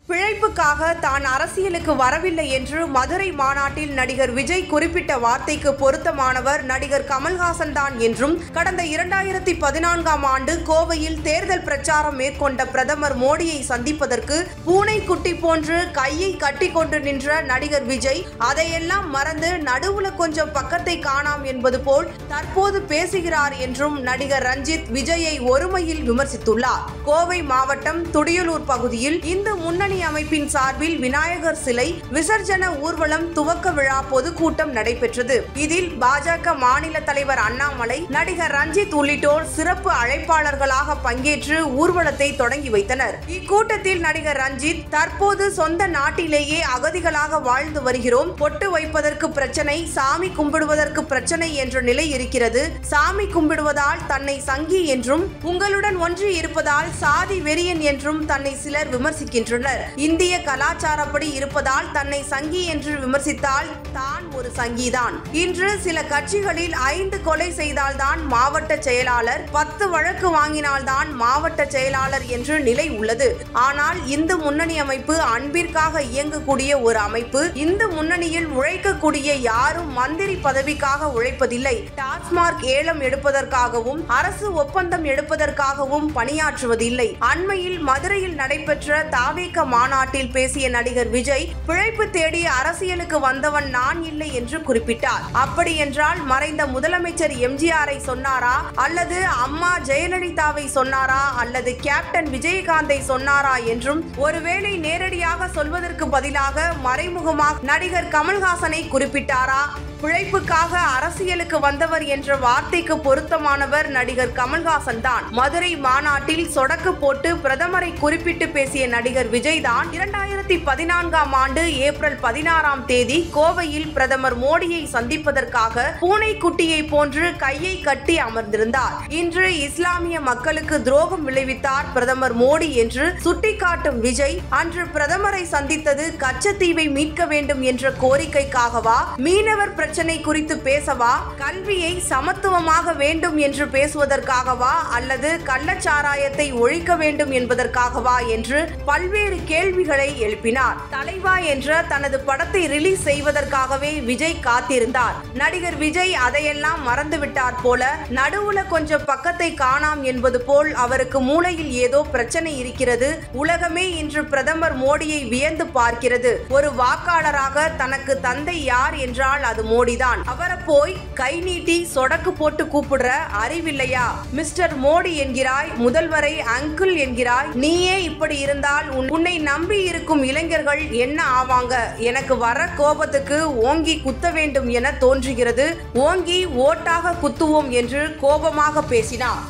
பிழைப்புக்காக தான் அரசியலுக்கு வரவில்லை என்று மதுரை மாநாட்டில் நடிகர் விஜய் குறிப்பிட்ட வார்த்தைக்கு பொருத்தமானவர் நடிகர் கமல்ஹாசன் தான் என்றும் கடந்த 2014ஆம் ஆண்டு கோவையில் தேர்தல் பிரச்சாரம் மேற்கொண்ட பிரதமர் மோடியை சந்திப்பதற்கு பூனைக்குட்டி போன்று கையை கட்டிக்கொண்டு நின்ற நடிகர் விஜய் அதையெல்லாம் மறந்து நடுவுல கொஞ்சம் பக்கத்தை காணாம் என்பது போல் தற்போது பேசுகிறார் என்றும் நடிகர் ரஞ்சித் விஜயை ஒருமையில் விமர்சித்துள்ளார். கோவை மாவட்டம் துடியலூர் பகுதியில் இந்து முன்னணி அமைப்பின் சார்பில் விநாயகர் சிலை விசர்ஜன ஊர்வலம் துவக்க விழா பொதுக்கூட்டம் நடைபெற்றது. இதில் பாஜக மாநில தலைவர் அண்ணாமலை, நடிகர் ரஞ்சித் உள்ளிட்டோர் சிறப்பு அழைப்பாளர்களாக பங்கேற்று ஊர்வலத்தை தொடங்கி வைத்தனர். இக்கூட்டத்தில் நடிகர் ரஞ்சித், தற்போது சொந்த நாட்டிலேயே அகதிகளாக வாழ்ந்து வருகிறோம், பொட்டு வைப்பதற்கு பிரச்சனை, சாமி கும்பிடுவதற்கு பிரச்சனை என்ற நிலை இருக்கிறது. சாமி கும்பிடுவதால் தன்னை சங்கி என்றும், உங்களுடன் ஒன்றி இருப்பதால் சாதி வெறியன் என்றும் தன்னை சிலர் விமர்சிக்கின்றனர். இந்திய கலாச்சாரப்படி இருப்பதால் தன்னை சங்கி என்று விமர்சித்தால் தான் ஒரு சங்கிதான். இன்று சில கட்சிகளில் 5 கொலை செய்தால்தான் மாவட்ட செயலாளர், 10 வழக்கு வாங்கினால்தான் மாவட்ட செயலாளர் என்று நிலை உள்ளது. ஆனால் இந்து முன்னணி அமைப்பு அன்பிற்காக இயங்கக்கூடிய ஒரு அமைப்பு. இந்து முன்னணியில் உழைக்கக்கூடிய யாரும் மந்திரி பதவிக்காக உழைப்பதில்லை. டாஸ்மார்க் ஏலம் எடுப்பதற்காகவும் அரசு ஒப்பந்தம் எடுப்பதற்காகவும் பணியாற்றுவதில்லை. அண்மையில் மதுரையில் நடைபெற்ற தாவேக மாநாட்டில் பேசிய நடிகர் விஜய், பிழைப்பு தேடி அரசியலுக்கு வந்தவன் நான் இல்லை என்று குறிப்பிட்டார். அப்படி என்றால் மறைந்த முதலமைச்சர் எம்ஜிஆரை சொன்னாரா, அல்லது அம்மா ஜெயலலிதாவை சொன்னாரா, அல்லது கேப்டன் விஜயகாந்தை சொன்னாரா என்றும், ஒருவேளை நேரடியாக சொல்வதற்கு பதிலாக மறைமுகமாக நடிகர் கமல்ஹாசனை குறிப்பிட்டாரா? பிழைப்புக்காக அரசியலுக்கு வந்தவர் என்ற வார்த்தைக்கு பொருத்தமானவர் நடிகர் கமல்ஹாசன் தான். மதுரை மாநாட்டில் சொடக்கு போட்டு பிரதமரை குறிப்பிட்டு பேசிய நடிகர் விஜய் தான் 2014ஆம் ஆண்டு ஏப்ரல் 16ஆம் தேதி கோவையில் பிரதமர் மோடியை சந்திப்பதற்காக பூனைக்குட்டியை போன்று கையை கட்டி அமர்ந்திருந்தார். இன்று இஸ்லாமிய மக்களுக்கு துரோகம் விளைவித்தார் பிரதமர் மோடி என்று சுட்டிக்காட்டும் விஜய், அன்று பிரதமரை சந்தித்தது கச்சத்தீவை மீட்க வேண்டும் என்ற கோரிக்கைக்காகவா, மீனவர் பிரச்சனை குறித்து பேசவா, கல்வியை சமத்துவமாக வேண்டும் என்று பேசுவதற்காகவா, அல்லது கள்ளச்சாராயத்தை ஒழிக்க வேண்டும் என்பதற்காகவா என்று பல்வேறு கேள்விகளை எழுப்பினார். தலைவா என்ற தனது படத்தை ரிலீஸ் செய்வதற்காகவே விஜய் காத்திருந்தார். நடிகர் விஜய் அதையெல்லாம் மறந்துவிட்டார் போல, நடுவுல கொஞ்சம் பக்கத்தை காணாம் என்பது போல் அவருக்கு மூளையில் ஏதோ பிரச்சனை இருக்கிறது. உலகமே இன்று பிரதமர் மோடியை வியந்து பார்க்கிறது. ஒரு வாக்காளராக தனக்கு தந்தை யார் என்றால் அது மோடிதான். அவரை போய் கை நீட்டி சொடக்கு போட்டு கூப்பிடுற அறிவில்லையா? மிஸ்டர் மோடி என்கிறாய், முதல்வரை அங்கிள் என்கிறாய். நீயே இப்படி இருந்தால் உன்னை நம்பி இருக்கும் இளைஞர்கள் என்ன ஆவாங்க? எனக்கு வர கோபத்துக்கு ஓங்கி குத்த வேண்டும் என தோன்றுகிறது. ஓங்கி ஓட்டாக குத்துவோம் என்று கோபமாக பேசினார்.